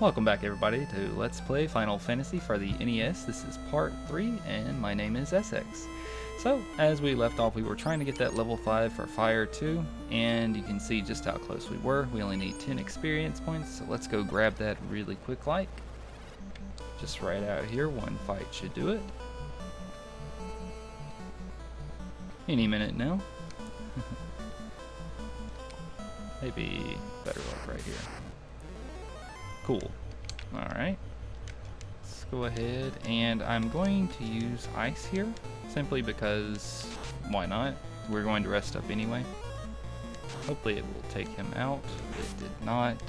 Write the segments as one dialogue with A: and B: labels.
A: Welcome back everybody to Let's Play Final Fantasy for the NES. This is part 3 and my name is Essex. So as we left off, we were trying to get that level 5 for Fire 2 and you can see just how close we were. We only need 10 experience points, so let's go grab that really quick like. Just right out here, one fight should do it. Any minute now. Maybe better luck right here. Cool. Alright. Let's go ahead and I'm going to use ice here simply because why not? We're going to rest up anyway. Hopefully it will take him out. It did not.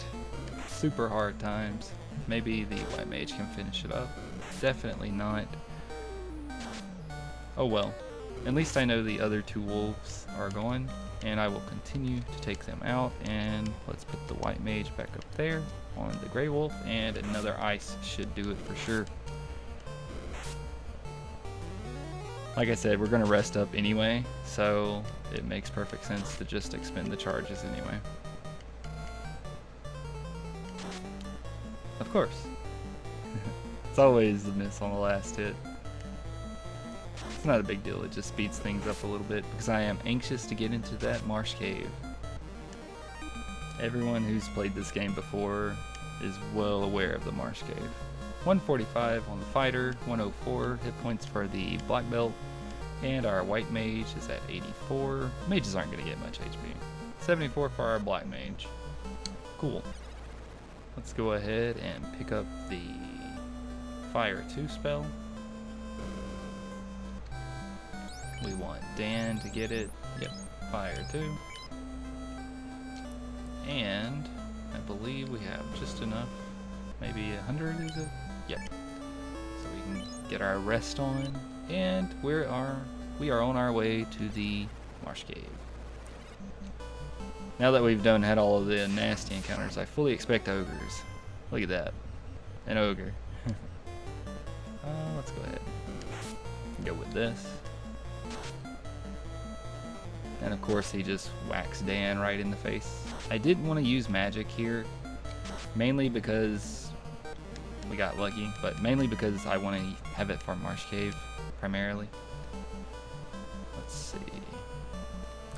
A: Super hard times. Maybe the white mage can finish it up. Definitely not. Oh well. At least I know the other two wolves are gone and I will continue to take them out, and let's put the white mage back up there on the gray wolf, and another ice should do it for sure. Like I said, we're going to rest up anyway, so it makes perfect sense to just expend the charges anyway. Of course. It's always the miss on the last hit. It's not a big deal, it just speeds things up a little bit because I am anxious to get into that Marsh Cave. Everyone who's played this game before is well aware of the Marsh Cave. 145 on the fighter, 104 hit points for the black belt, and our white mage is at 84. Mages aren't going to get much HP. 74 for our black mage. Cool. Let's go ahead and pick up the Fire 2 spell. We want Dan to get it. Yep, Fire 2. And I believe we have just enough. Maybe 100 is it? Yep. So we can get our rest on. And we are on our way to the Marsh Cave. Now that we've had all of the nasty encounters, I fully expect ogres. Look at that. An ogre. Let's go ahead and go with this. And of course he just whacks Dan right in the face. I didn't want to use magic here, mainly because we got lucky, but mainly because I want to have it for Marsh Cave, primarily. Let's see.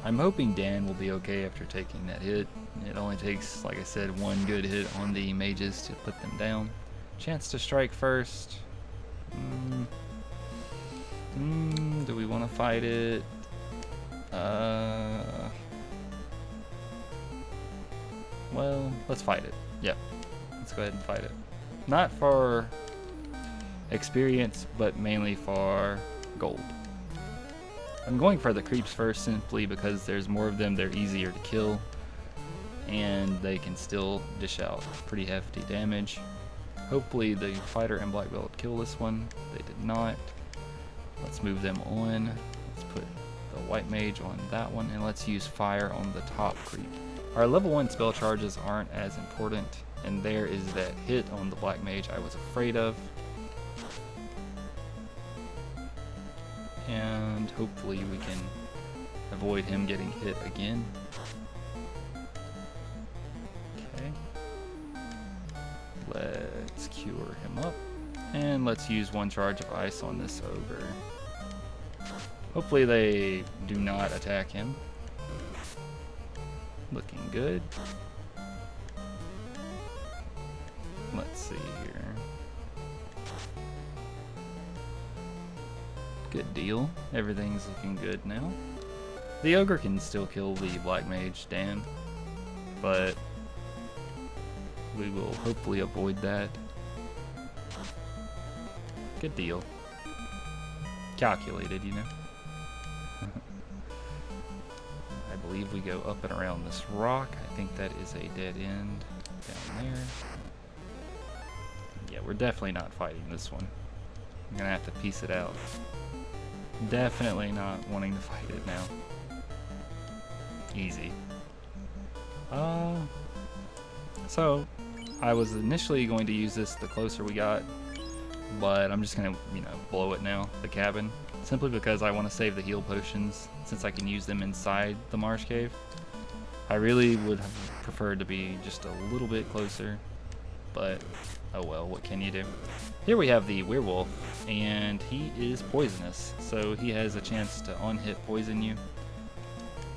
A: I'm hoping Dan will be okay after taking that hit. It only takes, like I said, one good hit on the mages to put them down. Chance to strike first. Do we want to fight it? Well, let's fight it. Yep. Let's go ahead and fight it. Not for experience, but mainly for gold. I'm going for the creeps first simply because there's more of them, they're easier to kill, and they can still dish out pretty hefty damage. Hopefully the fighter and black belt kill this one. They did not. Let's move them on. Let's put the white mage on that one, and let's use fire on the top creep. Our level 1 spell charges aren't as important, and there is that hit on the black mage I was afraid of. And hopefully we can avoid him getting hit again. Okay. Let's cure him up, and let's use one charge of ice on this ogre. Hopefully they do not attack him. Looking good. Let's see here. Good deal. Everything's looking good now. The ogre can still kill the black mage, Dan, but we will hopefully avoid that. Good deal. Calculated, you know. I believe we go up and around this rock. I think that is a dead end down there. Yeah, we're definitely not fighting this one. I'm gonna have to piece it out. Definitely not wanting to fight it now. Easy. So I was initially going to use this the closer we got, but I'm just gonna, blow it now, the cabin, simply because I want to save the heal potions since I can use them inside the Marsh Cave. I really would have preferred to be just a little bit closer, but oh well, what can you do? Here we have the werewolf, and he is poisonous, so he has a chance to on-hit poison you.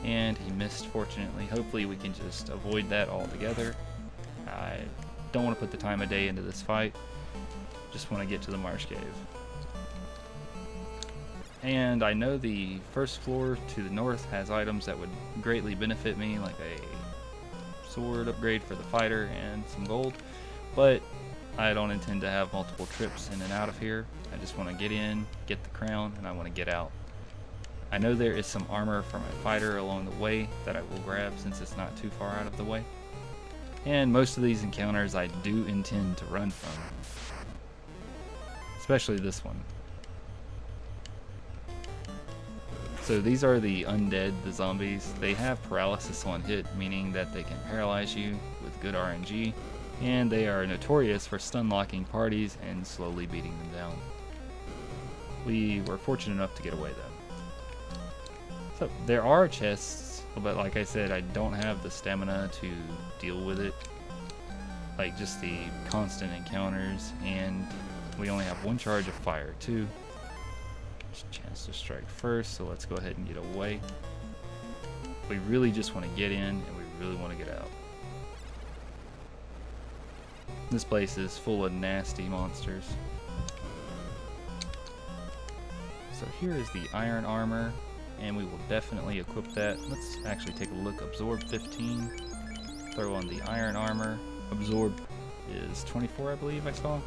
A: And he missed, fortunately. Hopefully we can just avoid that altogether. I don't want to put the time of day into this fight. Just want to get to the Marsh Cave. And I know the first floor to the north has items that would greatly benefit me, like a sword upgrade for the fighter and some gold. But I don't intend to have multiple trips in and out of here. I just want to get in, get the crown, and I want to get out. I know there is some armor for my fighter along the way that I will grab since it's not too far out of the way. And most of these encounters I do intend to run from. Especially this one. So these are the undead, the zombies. They have paralysis on hit, meaning that they can paralyze you with good RNG. And they are notorious for stun locking parties and slowly beating them down. We were fortunate enough to get away though. So there are chests, but like I said, I don't have the stamina to deal with it. Like just the constant encounters, and we only have one charge of fire too. There's a chance to strike first, so let's go ahead and get away. We really just want to get in, and we really want to get out. This place is full of nasty monsters. So here is the iron armor, and we will definitely equip that. Let's actually take a look. Absorb 15. Throw on the iron armor. Absorb is 24, I believe I saw.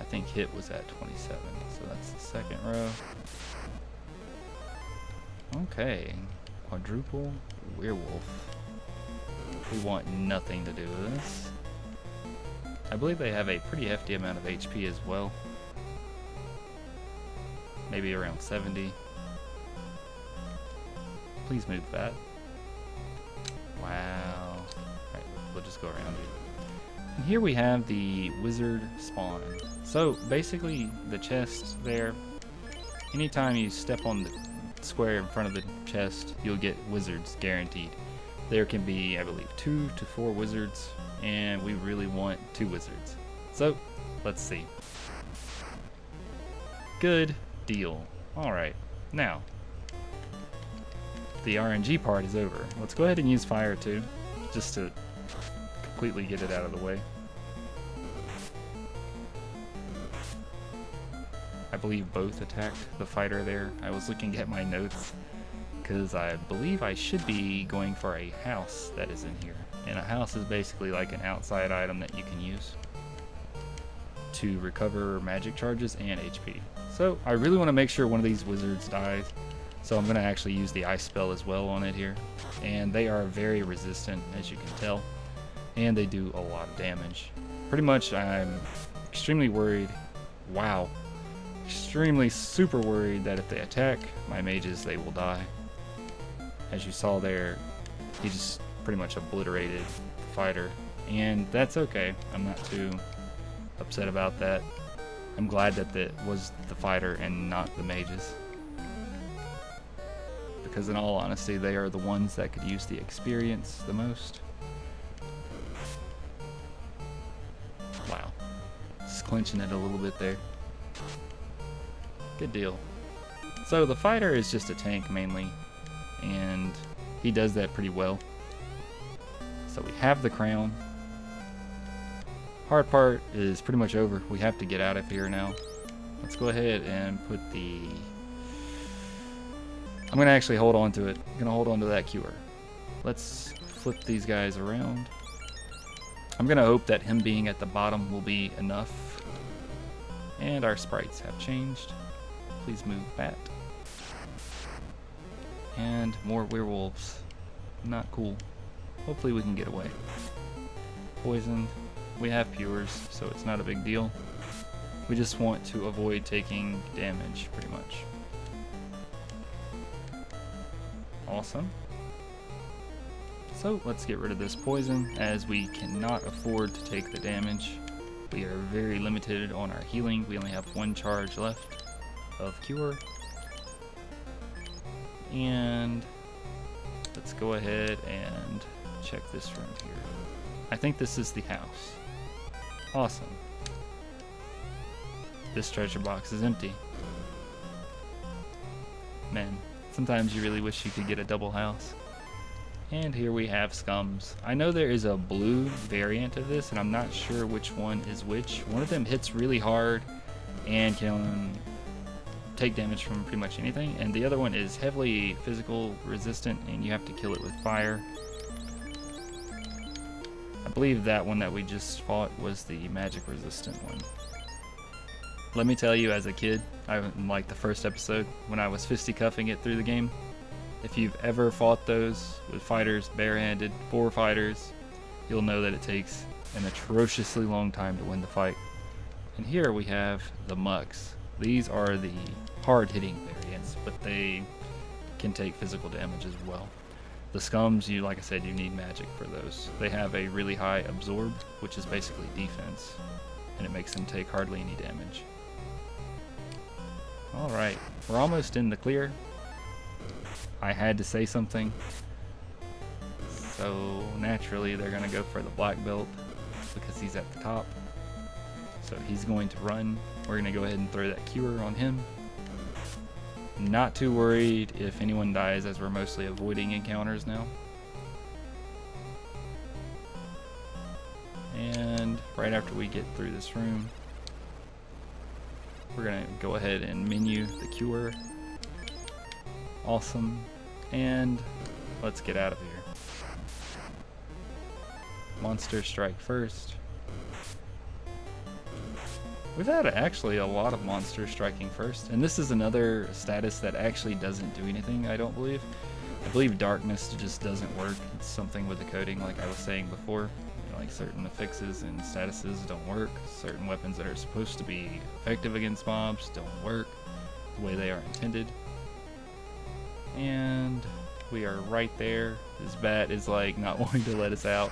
A: I think hit was at 27, so that's the second row. Okay, quadruple werewolf. We want nothing to do with this. I believe they have a pretty hefty amount of HP as well. Maybe around 70. Please move that. Wow. Alright, we'll just go around it. And here we have the wizard spawn. So basically the chest there, anytime you step on the square in front of the chest, you'll get wizards guaranteed. There can be, I believe, 2 to 4 wizards, and we really want 2 wizards. So, let's see. Good deal. Alright, now, the RNG part is over. Let's go ahead and use fire too, just to completely get it out of the way. I believe both attacked the fighter there. I was looking at my notes, because I believe I should be going for a house that is in here. And a house is basically like an outside item that you can use to recover magic charges and HP. So I really want to make sure one of these wizards dies. So I'm going to actually use the ice spell as well on it here. And they are very resistant, as you can tell. And they do a lot of damage. Pretty much I'm extremely worried. Wow. Extremely super worried that if they attack my mages, they will die. As you saw there, he just pretty much obliterated the fighter, and that's okay. I'm not too upset about that. I'm glad that it was the fighter and not the mages, because in all honesty, they are the ones that could use the experience the most. Wow, just clinching it a little bit there. Good deal. So the fighter is just a tank mainly, and he does that pretty well. So we have the crown. Hard part is pretty much over. We have to get out of here now. Let's go ahead and put the... I'm going to actually hold on to it. I'm going to hold on to that cure. Let's flip these guys around. I'm going to hope that him being at the bottom will be enough. And our sprites have changed. Please move that. And more werewolves. Not cool. Hopefully we can get away. Poisoned. We have pures, so it's not a big deal. We just want to avoid taking damage, pretty much. Awesome. So let's get rid of this poison, as we cannot afford to take the damage. We are very limited on our healing. We only have 1 charge left of cure. And let's go ahead and check this room here. I think this is the house. Awesome. This treasure box is empty. Man, sometimes you really wish you could get a double house. And here we have scums. I know there is a blue variant of this, and I'm not sure which one is which. One of them hits really hard and can take damage from pretty much anything, and the other one is heavily physical resistant, and you have to kill it with fire. I believe that one that we just fought was the magic resistant one. Let me tell you, as a kid, like the first episode, when I was fisticuffing it through the game, if you've ever fought those with fighters, barehanded, 4 fighters, you'll know that it takes an atrociously long time to win the fight. And here we have the mucks. These are the hard-hitting variants, but they can take physical damage as well. The scums, like I said, you need magic for those. They have a really high absorb, which is basically defense, and it makes them take hardly any damage. Alright, we're almost in the clear. I had to say something. So naturally they're going to go for the black belt because he's at the top. So he's going to run. We're going to go ahead and throw that cure on him. Not too worried if anyone dies, as we're mostly avoiding encounters now. And right after we get through this room, we're going to go ahead and menu the cure. Awesome. And let's get out of here. Monster strike first. We've had actually a lot of monsters striking first, and this is another status that actually doesn't do anything, I don't believe. I believe darkness just doesn't work. It's something with the coding, like I was saying before. You know, like certain affixes and statuses don't work. Certain weapons that are supposed to be effective against mobs don't work the way they are intended. And we are right there. This bat is like not wanting to let us out.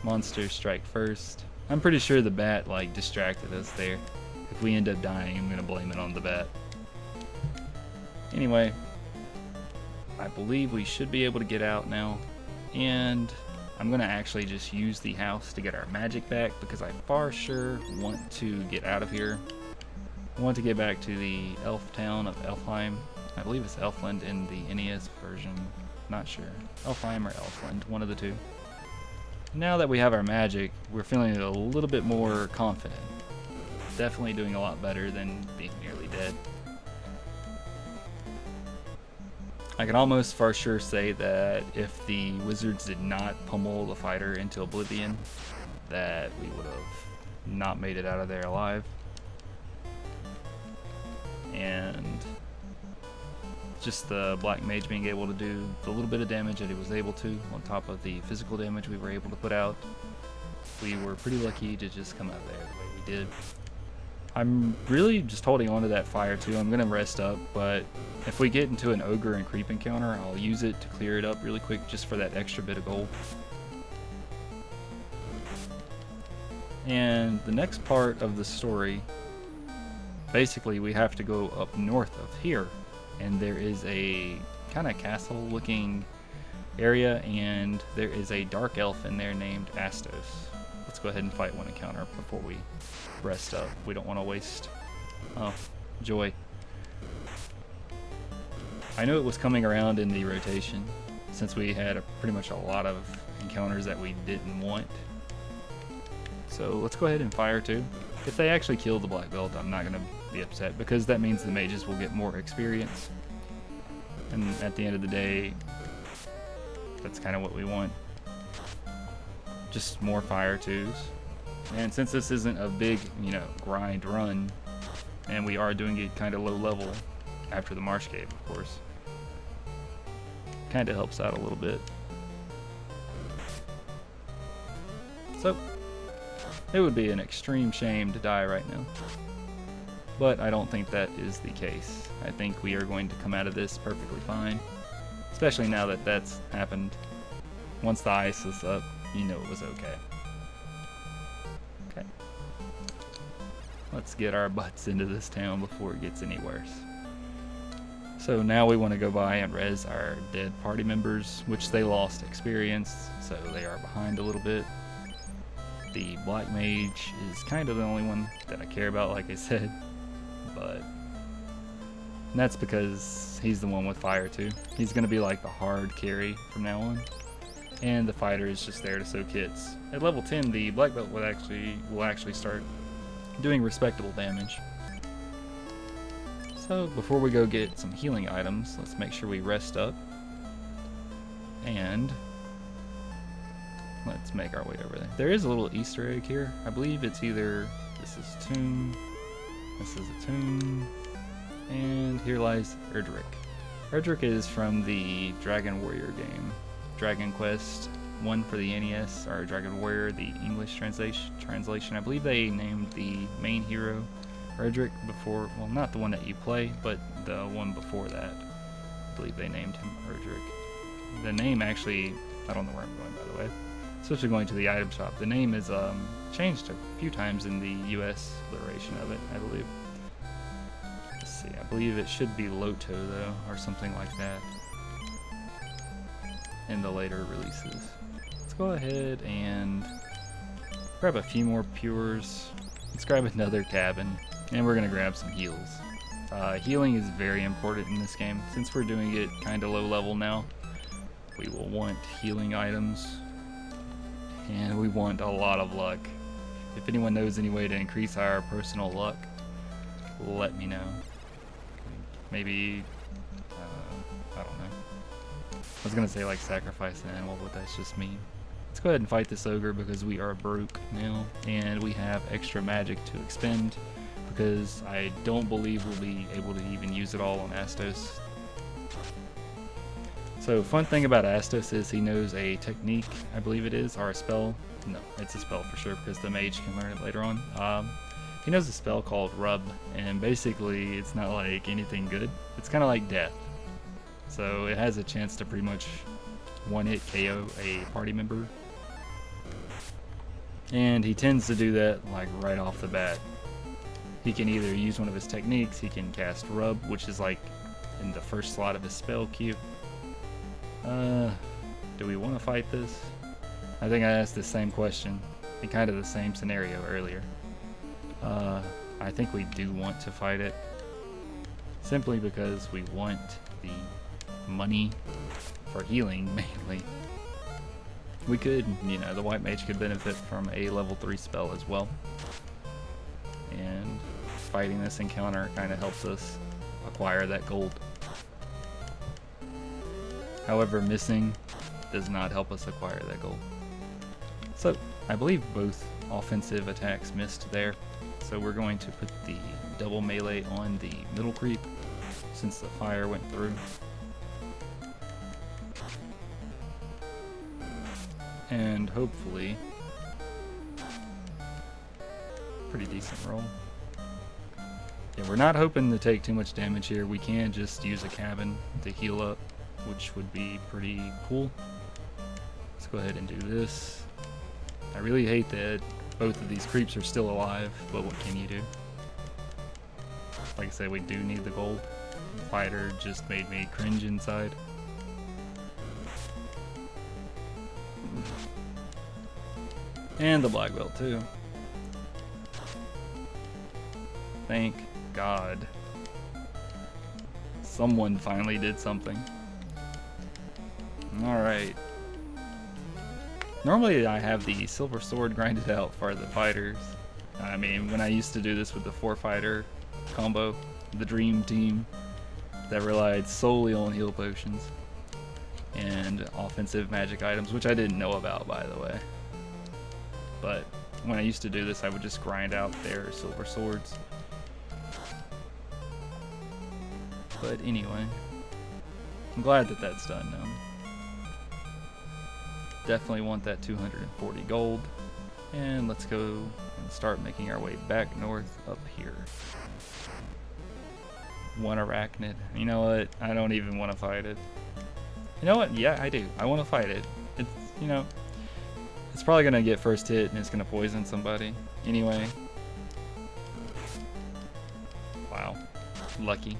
A: Monster strike first. I'm pretty sure the bat like distracted us there. If we end up dying, I'm gonna blame it on the bat. Anyway, I believe we should be able to get out now, and I'm gonna actually just use the house to get our magic back because I for sure want to get out of here. I want to get back to the elf town of Elfheim. I believe it's Elfland in the NES version. Not sure. Elfheim or Elfland, one of the two. Now that we have our magic, we're feeling a little bit more confident. Definitely doing a lot better than being nearly dead. I can almost for sure say that if the wizards did not pummel the fighter into oblivion, that we would have not made it out of there alive. And just the black mage being able to do the little bit of damage that he was able to, on top of the physical damage we were able to put out, we were pretty lucky to just come out of there the way we did. I'm really just holding on to that fire too. I'm gonna rest up, but if we get into an ogre and creep encounter, I'll use it to clear it up really quick just for that extra bit of gold. And the next part of the story, basically we have to go up north of here, and there is a kind of castle looking area, and there is a dark elf in there named Astos. Let's go ahead and fight one encounter before we rest up. We don't want to waste... Oh, joy. I knew it was coming around in the rotation, since we had pretty much a lot of encounters that we didn't want. So let's go ahead and fire too. If they actually kill the black belt, I'm not going to be upset, because that means the mages will get more experience. And at the end of the day, that's kind of what we want. Just more fire twos. And since this isn't a big, grind run, and we are doing it kind of low level after the Marsh Cave, of course, kind of helps out a little bit. So, it would be an extreme shame to die right now. But I don't think that is the case. I think we are going to come out of this perfectly fine. Especially now that that's happened. Once the ice is up, you know it was okay. Okay. Let's get our butts into this town before it gets any worse. So now we want to go by and res our dead party members, which they lost experience, so they are behind a little bit. The black mage is kind of the only one that I care about, like I said, but and that's because he's the one with fire too. He's going to be like the hard carry from now on, and the fighter is just there to soak hits. At level 10, the black belt will actually start doing respectable damage. So before we go get some healing items, let's make sure we rest up, and let's make our way over there. There is a little Easter egg here. I believe it's either this is tomb, this is a tomb, and here lies Erdrick. Erdrick is from the Dragon Warrior game, Dragon Quest 1 for the NES, or Dragon Warrior, the English translation. I believe they named the main hero Erdrick before, well, not the one that you play, but the one before that. I believe they named him Erdrick. The name actually, I don't know where I'm going, by the way. Especially going to the item shop. The name is changed a few times in the US iteration of it, I believe. Let's see, I believe it should be Loto, though, or something like that in the later releases. Let's go ahead and grab a few more pures. Let's grab another cabin, and we're going to grab some heals. Healing is very important in this game. Since we're doing it kind of low level now, we will want healing items, and we want a lot of luck. If anyone knows any way to increase our personal luck, let me know. Maybe, I don't know. I was going to say like sacrifice an animal, but that's just mean. Let's go ahead and fight this ogre because we are broke now, and we have extra magic to expend because I don't believe we'll be able to even use it all on Astos. So fun thing about Astos is he knows a technique, I believe it is, or a spell. No, it's a spell for sure because the mage can learn it later on. He knows a spell called Rub, and basically it's not like anything good. It's kind of like death. So it has a chance to pretty much one-hit KO a party member. And he tends to do that like right off the bat. He can either use one of his techniques, he can cast Rub, which is like in the first slot of his spell queue. Do we want to fight this? I think I asked the same question in kind of the same scenario earlier. I think we do want to fight it, simply because we want the money for healing mainly. We could, you know, the white mage could benefit from a level 3 spell as well, and fighting this encounter kind of helps us acquire that gold. However, missing does not help us acquire that gold. So I believe both offensive attacks missed there, so we're going to put the double melee on the middle creep since the fire went through. And hopefully, pretty decent roll. Yeah, we're not hoping to take too much damage here. We can just use a cabin to heal up, which would be pretty cool. Let's go ahead and do this. I really hate that both of these creeps are still alive, but what can you do? Like I said, we do need the gold. The fighter just made me cringe inside. And the black belt too. Thank God. Someone finally did something. Alright. Normally I have the silver sword grinded out for the fighters. I mean, when I used to do this with the 4-fighter combo, the dream team that relied solely on heal potions and offensive magic items, which I didn't know about, by the way. But when I used to do this, I would just grind out their silver swords. But anyway, I'm glad that that's done now. Definitely want that 240 gold. And let's go and start making our way back north up here. One arachnid. You know what? I don't even want to fight it. You know what? Yeah, I do. I want to fight it. It's, you know, it's probably going to get first hit and it's going to poison somebody. Anyway. Wow. Lucky.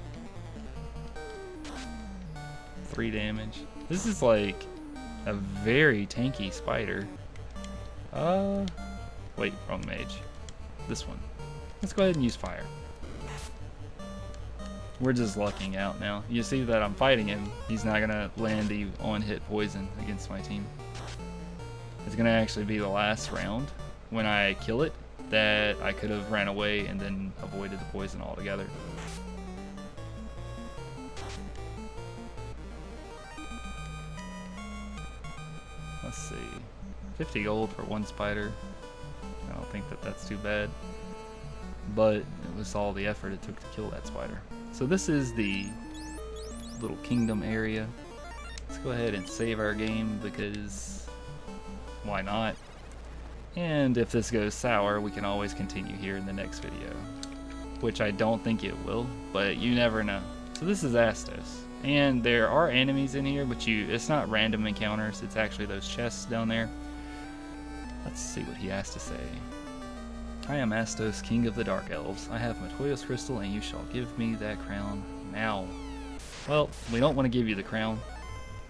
A: 3 damage. This is like a very tanky spider. Wait, wrong mage. This one. Let's go ahead and use fire. We're just lucking out now. You see that I'm fighting him. He's not gonna land the on-hit poison against my team. It's gonna actually be the last round when I kill it that I could have ran away and then avoided the poison altogether. Let's see. 50 gold for 1 spider. I don't think that that's too bad. But it was all the effort it took to kill that spider. So this is the little kingdom area. Let's go ahead and save our game because why not? And if this goes sour, we can always continue here in the next video. Which I don't think it will, but you never know. So this is Astos. And there are enemies in here, but it's not random encounters, it's actually those chests down there. Let's see what he has to say. I am Astos, king of the dark elves. I have Matoya's crystal, and you shall give me that crown now. Well, we don't want to give you the crown,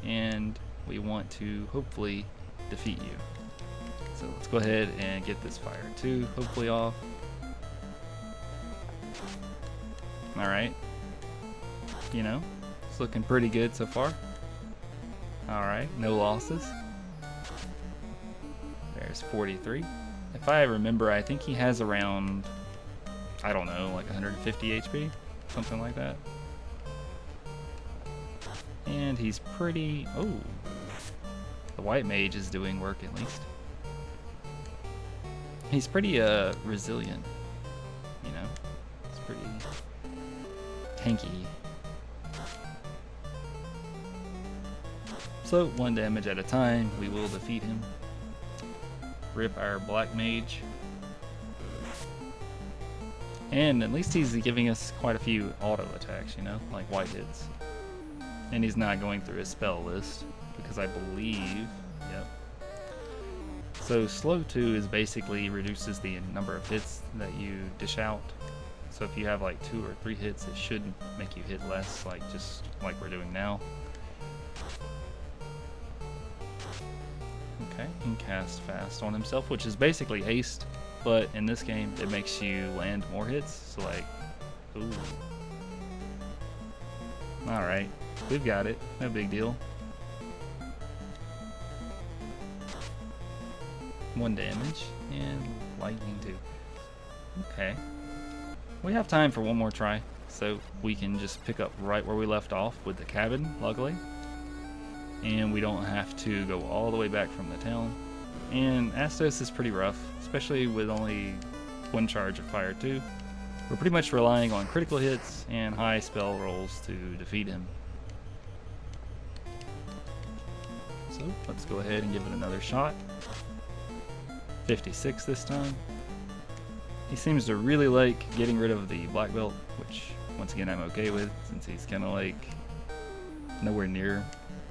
A: and we want to hopefully defeat you. So let's go ahead and get this fire 2 hopefully off. Alright. You know, it's looking pretty good so far. Alright, no losses. There's 43. If I remember, I think he has around, I don't know, like 150 HP, something like that. And he's pretty, oh, the white mage is doing work at least. He's pretty resilient, you know, it's pretty tanky. So 1 damage at a time, we will defeat him. Rip our black mage. And at least he's giving us quite a few auto attacks, you know, like white hits. And he's not going through his spell list, because I believe, yep. So slow 2 is basically reduces the number of hits that you dish out. So if you have like 2 or 3 hits, it should make you hit less, like just like we're doing now. Okay, he can cast fast on himself, which is basically haste, but in this game it makes you land more hits, so like, ooh. Alright, we've got it, no big deal. 1 damage, and lightning 2. Okay. We have time for 1 more try, so we can just pick up right where we left off with the cabin, luckily. And we don't have to go all the way back from the town. And Astos is pretty rough, especially with only 1 charge of fire 2. We're pretty much relying on critical hits and high spell rolls to defeat him. So let's go ahead and give it another shot. 56 this time. He seems to really like getting rid of the black belt, which once again I'm okay with, since he's kind of like nowhere near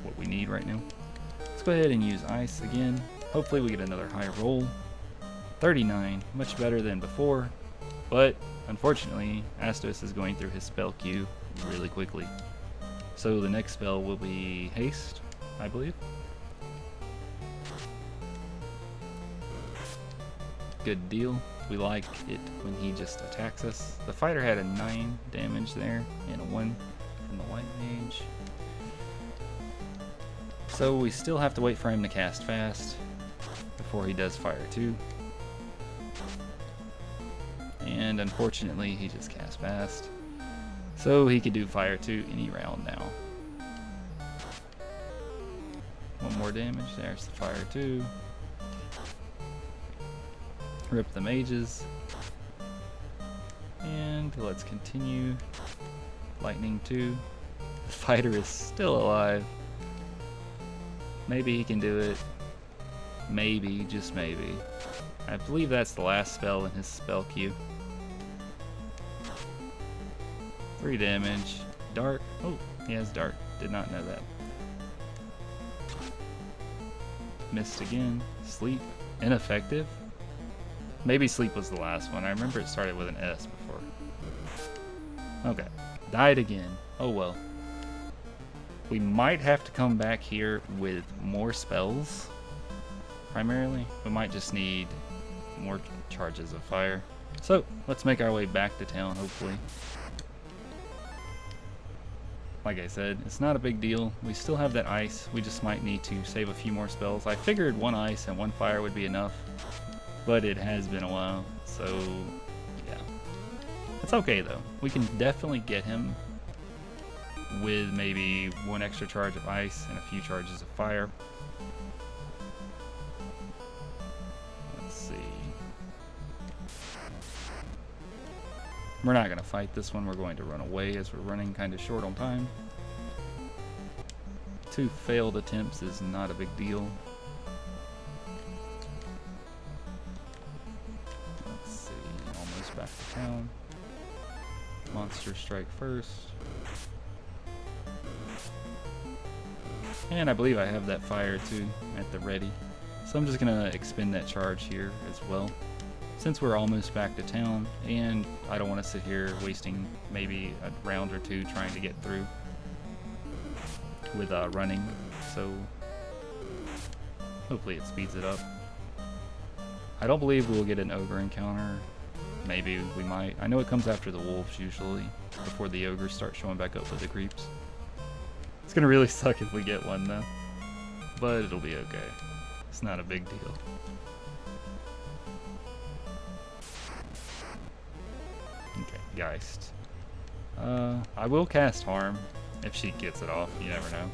A: what we need right now. Let's go ahead and use ice again. Hopefully we get another high roll. 39, much better than before, but unfortunately Astos is going through his spell queue really quickly. So the next spell will be haste, I believe. Good deal. We like it when he just attacks us. The fighter had a 9 damage there and a 1 from the white mage. So we still have to wait for him to cast fast before he does fire 2. And unfortunately he just cast fast. So he could do fire 2 any round now. 1 more damage, there's the fire 2. Rip the mages. And let's continue. Lightning 2. The fighter is still alive. Maybe he can do it. Maybe, just maybe. I believe that's the last spell in his spell queue. 3 damage. Dark. Oh, he has dark. Did not know that. Missed again. Sleep. Ineffective. Maybe sleep was the last one. I remember it started with an S before. Okay. Died again. Oh well. We might have to come back here with more spells. Primarily, we might just need more charges of fire. So, let's make our way back to town, hopefully. Like I said, it's not a big deal. We still have that ice. We just might need to save a few more spells. I figured one ice and one fire would be enough, but it has been a while, so yeah. It's okay though. We can definitely get him with maybe one extra charge of ice and a few charges of fire. Let's see. We're not going to fight this one. We're going to run away as we're running kind of short on time. 2 failed attempts is not a big deal. Let's see. Almost back to town. Monster strike first. And I believe I have that fire too at the ready. So I'm just going to expend that charge here as well, since we're almost back to town, and I don't want to sit here wasting maybe a round or 2 trying to get through with running, so hopefully it speeds it up. I don't believe we'll get an ogre encounter. Maybe we might. I know it comes after the wolves usually, before the ogres start showing back up with the creeps. It's gonna really suck if we get one though, but it'll be okay. It's not a big deal. Okay, Geist. I will cast Harm if she gets it off, you never know.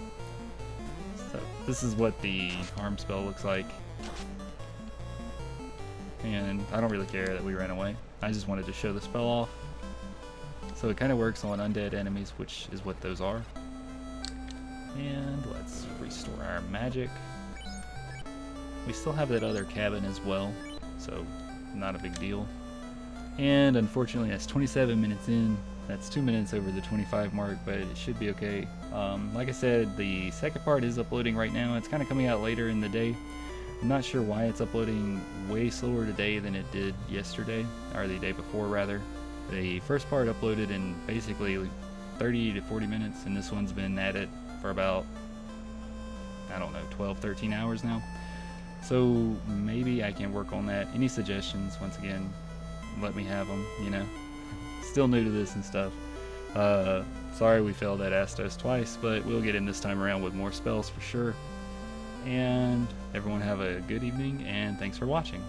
A: So, this is what the Harm spell looks like. And I don't really care that we ran away. I just wanted to show the spell off. So it kind of works on undead enemies, which is what those are. And let's restore our magic. We still have that other cabin as well, so not a big deal. And unfortunately, that's 27 minutes in. That's 2 minutes over the 25 mark, but it should be okay. Like I said, the second part is uploading right now. It's kind of coming out later in the day. I'm not sure why it's uploading way slower today than it did yesterday, or the day before rather. The first part uploaded in basically 30 to 40 minutes, and this one's been at it for about, I don't know, 12, 13 hours now. So maybe I can work on that. Any suggestions, once again, let me have them, you know. Still new to this and stuff. Sorry we failed at Astos twice, but we'll get in this time around with more spells for sure. And everyone have a good evening, and thanks for watching.